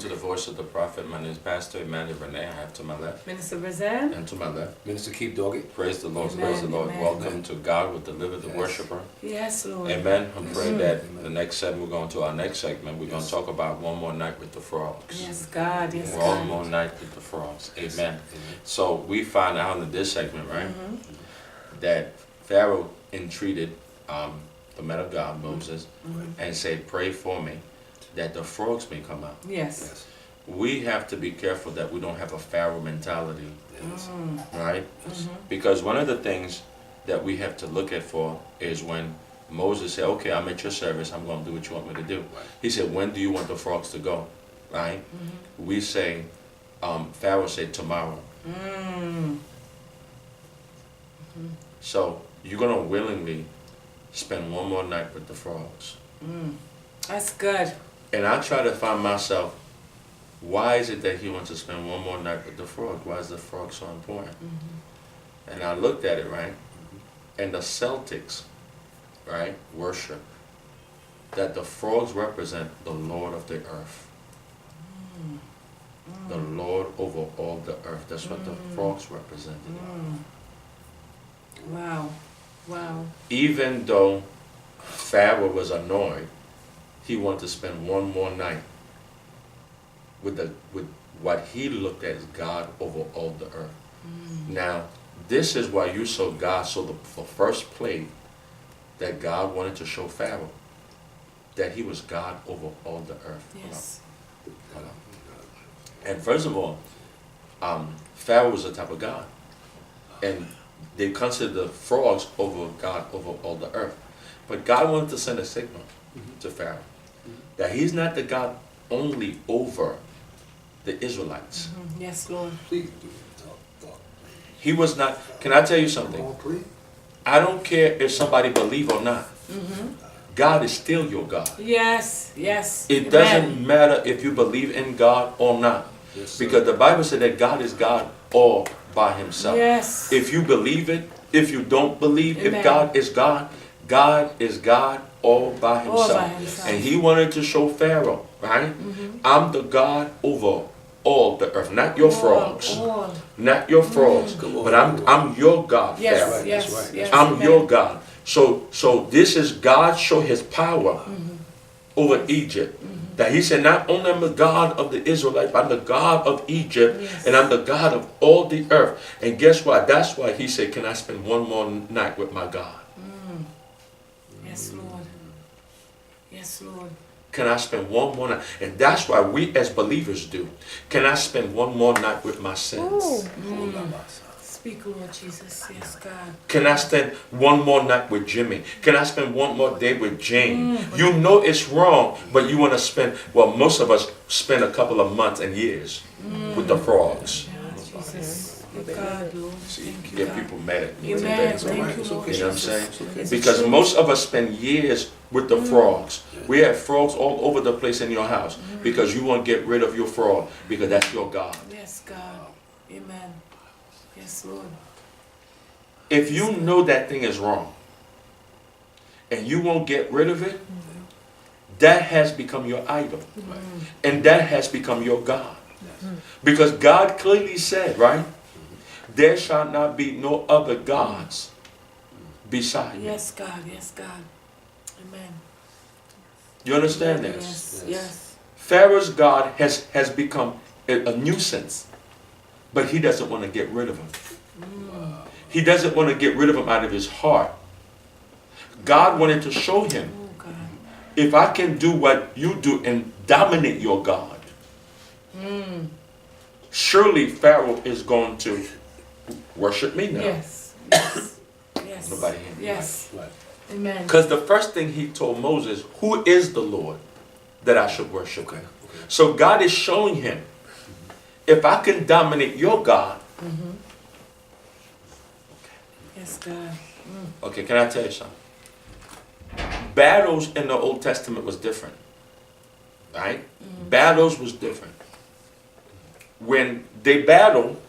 to the voice of the prophet. My name is Pastor Emmanuel Renee. I have to my left. Minister Brazil. And to my left. Minister Keith Doggett. Praise the Lord. Amen, Praise the Lord. amen. Welcome to God will deliver the Yes. worshiper. Yes, Lord. Amen. I pray that Amen. the next segment, we're going to our next segment. We're going to Yes. talk about one more night with the frogs. Yes, God. Yes, One God. more night with the frogs. Yes. Amen. So we find out in this segment, right, Mhm. that Pharaoh entreated the man of God, Moses, Mhm. and said, pray for me that the frogs may come out. Yes. Yes. We have to be careful that we don't have a Pharaoh mentality, Yes. Mm. right? Yes. Mhm. Because one of the things that we have to look at for is when Moses said, okay, I'm at your service, I'm going to do what you want me to do. Right. He said, when do you want the frogs to go, right? Mhm. We say, Pharaoh said tomorrow. Mm. So you're going to willingly spend one more night with the frogs. Mm. That's good. And I try to find myself, why is it that he wants to spend one more night with the frog? Why is the frog so important? Mhm. And I looked at it, right? And the Celtics, right, worship that the frogs represent the Lord of the earth. Mm. The Lord over all the earth. That's what the Mm. frogs represented. Mm. Wow. Wow. Even though Pharaoh was annoyed, he wanted to spend one more night with what he looked at as God over all the earth. Mm. Now, this is why you saw God. So the first plague that God wanted to show Pharaoh, that he was God over all the earth. Yes. Hold on. And first of all, Pharaoh was a type of God. And they considered the frogs over God over all the earth. But God wanted to send a signal to Pharaoh that he's not the God only over the Israelites. Mhm. Yes, Lord. Please do. Talk. He was not, can I tell you something? Come on, please. I don't care if somebody believe or not. Mm-hmm. God is still your God. Yes. Yes. It Amen. doesn't matter if you believe in God or not. Yes, sir. Because the Bible said that God is God all by himself. Yes. If you believe it, if you don't believe, Amen. if God is God, God is God all by All himself. by himself. And he wanted to show Pharaoh, right? Mhm. I'm the God over all the earth, not your frogs, All. not your frogs, Come on. but I'm your God, Yes. Pharaoh. right, Yes. that's right, Yes. that's I'm Amen. your God. So this is God show his power over Egypt. That he said, not only am I the God of the Israelites, but I'm the God of Egypt, Yes. and I'm the God of all the earth. And guess what? That's why he said, can I spend one more night with my God? Mm. Yes, Lord. Yes, Lord. Can I spend one more night? And that's why we as believers do. Can I spend one more night with my sins? Hold on, my son. Speak, Lord Jesus. Yes, God. Can I spend one more night with Jimmy? Can I spend one more day with Jane? You know it's wrong, but you want to spend, well, most of us spend a couple of months and years with the frogs. Yeah, Jesus. Good God, Lord. See, Thank you, get God. people mad at me Amen. today. It's all Thank right. you, It's Lord okay. You know what I'm Jesus. saying? It's okay. It's Because true. most of us spend years with the frogs. We have frogs all over the place in your house because you want to get rid of your frog because that's your God. Yes, God. Amen. Yes, Lord. If you know that thing is wrong and you won't get rid of it, that has become your idol. And that has become your God. Because God clearly said, right? There shall not be no other gods beside me. Yes, God. Yes, God. Amen. You understand this? Yes. Yes. Yes. Pharaoh's God has become a nuisance, but he doesn't want to get rid of him. He doesn't want to get rid of him out of his heart. God wanted to show him, Oh, God. if I can do what you do and dominate your God, surely Pharaoh is going to worship me now. Yes. Yes. Yes. Nobody hear me. Yes. Right. Amen. Because the first thing he told Moses, who is the Lord that I should worship? Okay. Okay. So God is showing him, if I can dominate your God, Yes, God. okay, can I tell you something? Battles in the Old Testament was different, right? Battles was different. When they battled,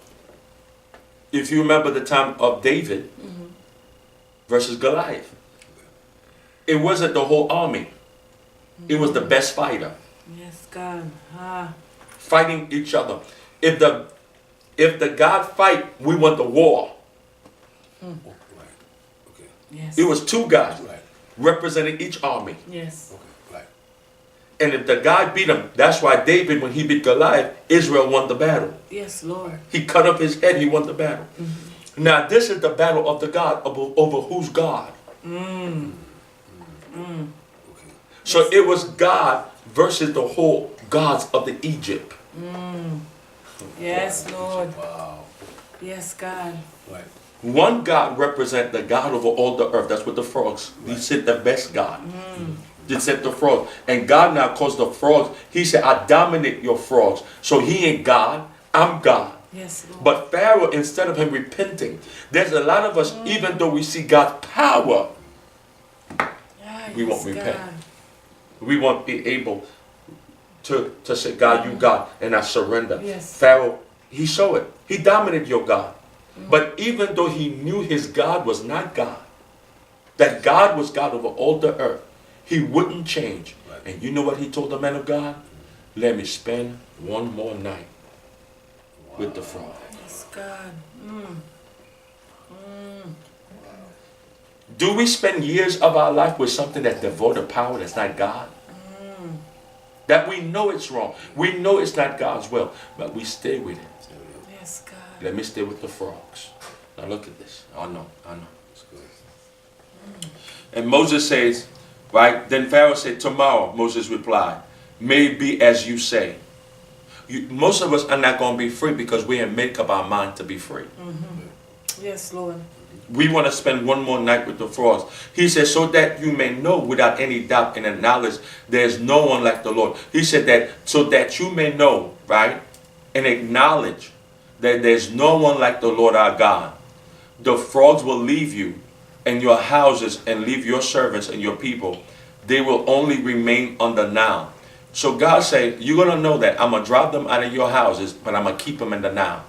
if you remember the time of David versus Goliath, it wasn't the whole army. It was the best fighter. Yes, God. Ah. fighting each other. If the God fight, we want the war. Right. Okay. Yes. It was two guys Right. representing each army. Yes. Okay. Right. And if the guy beat him, that's why David, when he beat Goliath, Israel won the battle. Yes, Lord. He cut off his head, he won the battle. Now this is the battle of the God, over who's God. Okay. So it was God versus the whole gods of the Egypt. Yes, Lord. Wow. Yes, God. Right. One God represent the God over all the earth. That's what the frogs. He said the best God. He said the frogs. And God now calls the frogs. He said, I dominate your frogs. So he ain't God. I'm God. Yes, Lord. But Pharaoh, instead of him repenting, there's a lot of us, even though we see God's power, we won't repent. God. we won't be able to say, God, you God, and I surrender. Yes. Pharaoh, he showed it. He dominated your God. But even though he knew his God was not God, that God was God over all the earth, he wouldn't change. Right. And you know what he told the man of God? Let me spend one more night with the frog. Yes, God. Do we spend years of our life with something that's devoted power that's not God? That we know it's wrong. We know it's not God's will, but we stay with it. Yes, God. Let me stay with the frogs. Now look at this. I know. That's good. And Moses says, right? Then Pharaoh said, tomorrow, Moses replied, may it be as you say. Most of us are not going to be free because we have made up our mind to be free. Yes, Lord. We want to spend one more night with the frogs. He said, so that you may know without any doubt and acknowledge there's no one like the Lord. He said that so that you may know, right? And acknowledge that there's no one like the Lord our God. The frogs will leave you and your houses and leave your servants and your people. They will only remain on the Nile. So God said, you're going to know that I'm going to drive them out of your houses, but I'm going to keep them in the Nile.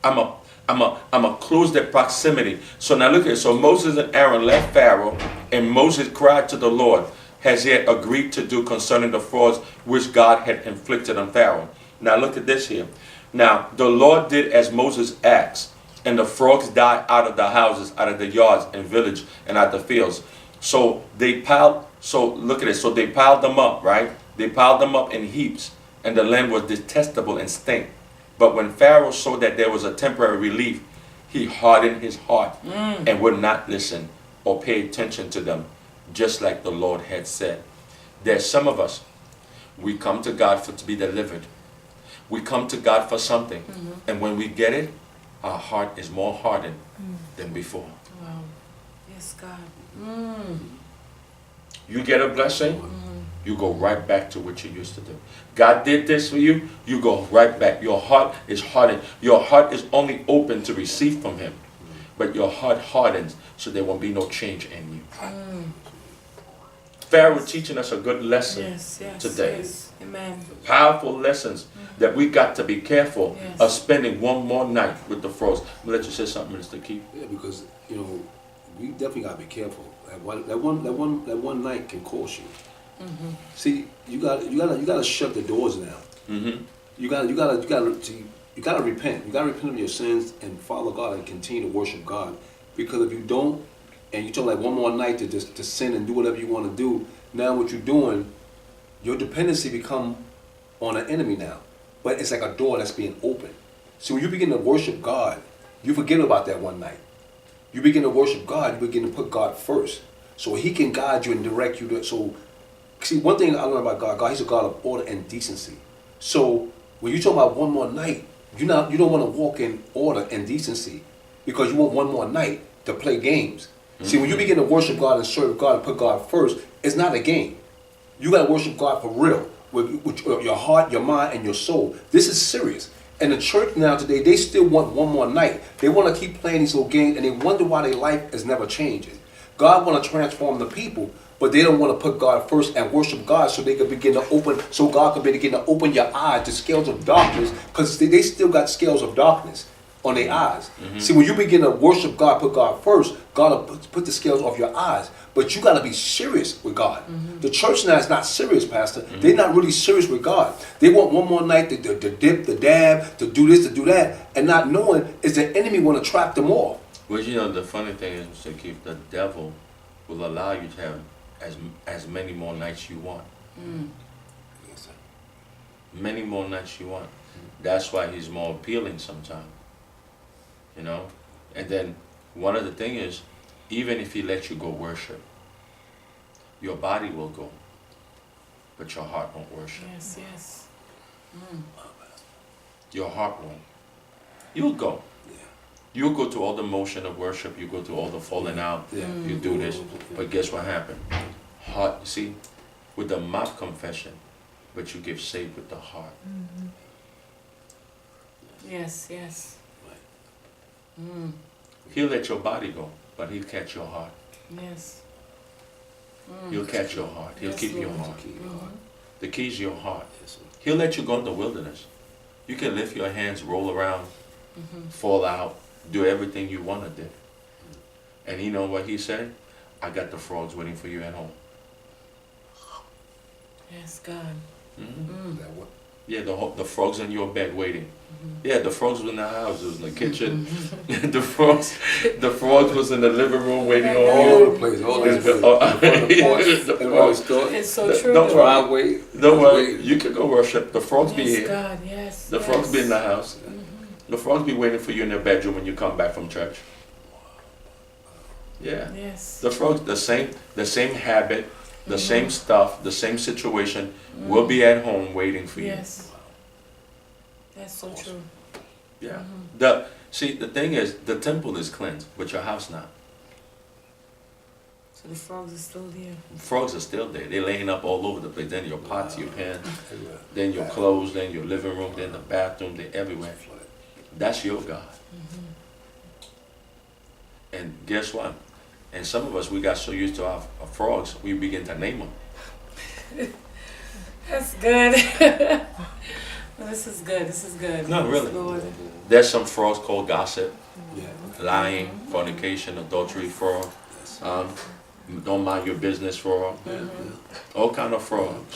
I'm a close that proximity. So now look at it. So Moses and Aaron left Pharaoh, and Moses cried to the Lord, as he had agreed to do concerning the frogs which God had inflicted on Pharaoh. Now look at this here. Now the Lord did as Moses asked, and the frogs died out of the houses, out of the yards and village, and out the fields. So they piled. So look at it. So they piled them up, right? They piled them up in heaps, and the land was detestable and stank. But when Pharaoh saw that there was a temporary relief, he hardened his heart and would not listen or pay attention to them, just like the Lord had said. There's some of us, we come to God to be delivered. We come to God for something. And when we get it, our heart is more hardened than before. Wow. Yes, God. You get a blessing, you go right back to what you used to do. God did this for you, you go right back. Your heart is hardened. Your heart is only open to receive from Him. But your heart hardens, so there won't be no change in you. Pharaoh teaching us a good lesson Yes, yes. today. Yes. Amen. Powerful lessons that we got to be careful Yes. of spending one more night with the frogs. I'm gonna let you say something, Minister Keith. Yeah, because we definitely gotta be careful. That one night can cost you. See, you gotta shut the doors down. You gotta repent. You gotta repent of your sins and follow God and continue to worship God. Because if you don't, and you took like one more night to sin and do whatever you want to do, now what you're doing, your dependency become on an enemy now. But it's like a door that's being opened. So when you begin to worship God, you forget about that one night. You begin to worship God, you begin to put God first. So He can guide you and direct you to. So, see, one thing I learned about God, He's a God of order and decency. So when you talk about one more night, you don't want to walk in order and decency because you want one more night to play games. See, when you begin to worship God and serve God and put God first, it's not a game. You got to worship God for real with your heart, your mind, and your soul. This is serious. And the church now today, they still want one more night. They want to keep playing these little games, and they wonder why their life is never changing. God want to transform the people, but they don't want to put God first and worship God so they can begin to open, so God can begin to open your eyes to scales of darkness, because they still got scales of darkness on their eyes. See, when you begin to worship God, put God first, God will put the scales off your eyes. But you got to be serious with God. The church now is not serious, Pastor. They're not really serious with God. They want one more night to dip, the dab, to do this, to do that, and not knowing is the enemy want to trap them off. Well, you know, the funny thing is, Mr. Keith, the devil will allow you to have as many more nights you want. Yes, sir. Many more nights you want. That's why he's more appealing sometimes. You know? And then one of the things is, even if he lets you go worship, your body will go, but your heart won't worship. Yes, yes. Your heart won't. You'll go. Yeah. You'll go to all the motion of worship. You go to all the falling out. Yeah. You do this. But guess what happened? Heart, see, with the mouth confession, but you give saved with the heart. Yes, yes. He'll let your body go, but he'll catch your heart. Yes. He'll catch your heart. He'll Yes, keep your Lord. heart. Key, Lord. The key's your heart. Yes, sir. He'll let you go in the wilderness. You can lift your hands, roll around, fall out, do everything you want to do. And you know what he said? I got the frogs waiting for you at home. Yes, God. Is that what? Yeah, the frogs in your bed waiting. Yeah, the frogs was in the house, it was in the kitchen. the frogs was in the living room waiting on All you. over the place, all over the place. In front of the porch, The everybody store, It's so true. don't though. driveway. Don't worry, you can go worship. The frogs be Yes, here. God, yes. The yes. frogs be in the house. The frogs be waiting for you in their bedroom when you come back from church. Yeah. Yes. The frogs, the same habit, the same stuff, the same situation will be at home waiting for you. Yes. That's so true. Yeah. See, the thing is, the temple is cleansed, but your house not. So the frogs are still there. Frogs are still there. They're laying up all over the place. Then your pots, your pans, Everywhere. then your clothes, then your living room, then the bathroom, they're everywhere. That's your God. And guess what? And some of us, we got so used to our frogs, we begin to name them. That's good. This is good. This is good. No, Yes, really. Lord. There's some frogs called gossip, Yeah. lying, fornication, adultery frog, don't mind your business frog, all kind of frogs.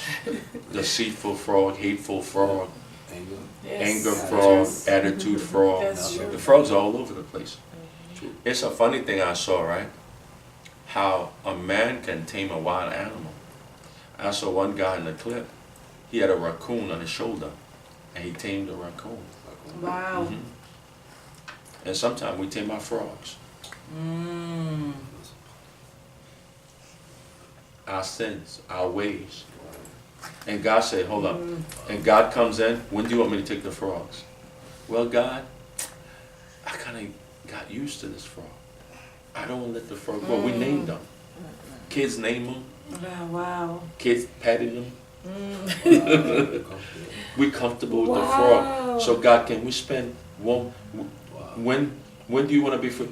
Deceitful frog, hateful frog, Anger. Yes. anger frog, Yes. attitude frog. That's true. The frogs are all over the place. It's a funny thing I saw, right? How a man can tame a wild animal. I saw one guy in the clip, he had a raccoon on his shoulder, and he tamed the raccoon. Wow. And sometimes we tame our frogs. Our sins, our ways. And God said, hold up. And God comes in, when do you want me to take the frogs? Well, God, I kind of got used to this frog. I don't want to let the frog go. We named them. Kids name them. Wow. Kids patting them. We comfortable with the Wow. frog. So God, can we spend when do you want to be for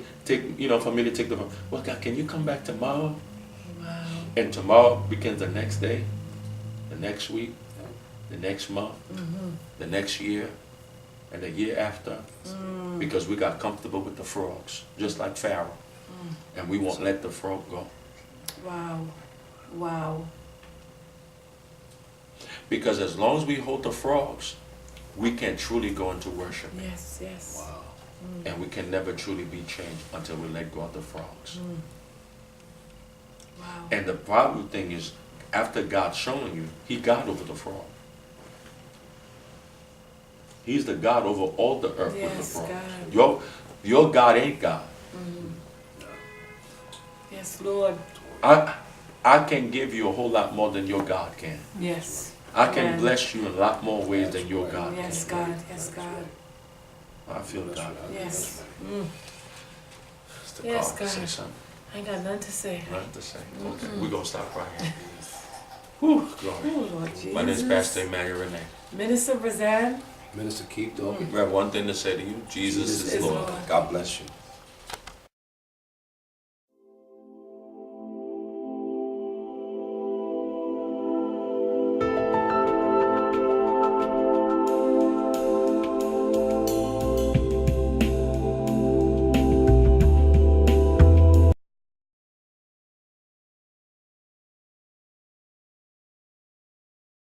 for me to take the frog? Well, God, can you come back tomorrow? Wow. And tomorrow begins the next day, the next week, the next month, the next year, and the year after. Because we got comfortable with the frogs, just like Pharaoh. And we won't let the frog go. Wow. Wow. Because as long as we hold the frogs, we can truly go into worship. Yes, yes. Wow. And we can never truly be changed until we let go of the frogs. Wow. And the problem thing is, after God showing you, He God over the frog. He's the God over all the earth with the Yes, frog. God. Your God ain't God. Yes, Lord. I can give you a whole lot more than your God can. Yes. I can Amen. bless you in a lot more ways than your God Yes, can. God. Yes, God. I feel God. Yes. Mr. Yes, Carl, God. say something. I ain't got nothing to say. Nothing to say. Okay, we're going to stop right here. Whew, glory. Oh, Lord Jesus. My name is Pastor Emmanuel Renee. Minister Brazan. Minister Keith Dawkins. We have one thing to say to you. Jesus is Lord. Lord. God bless you.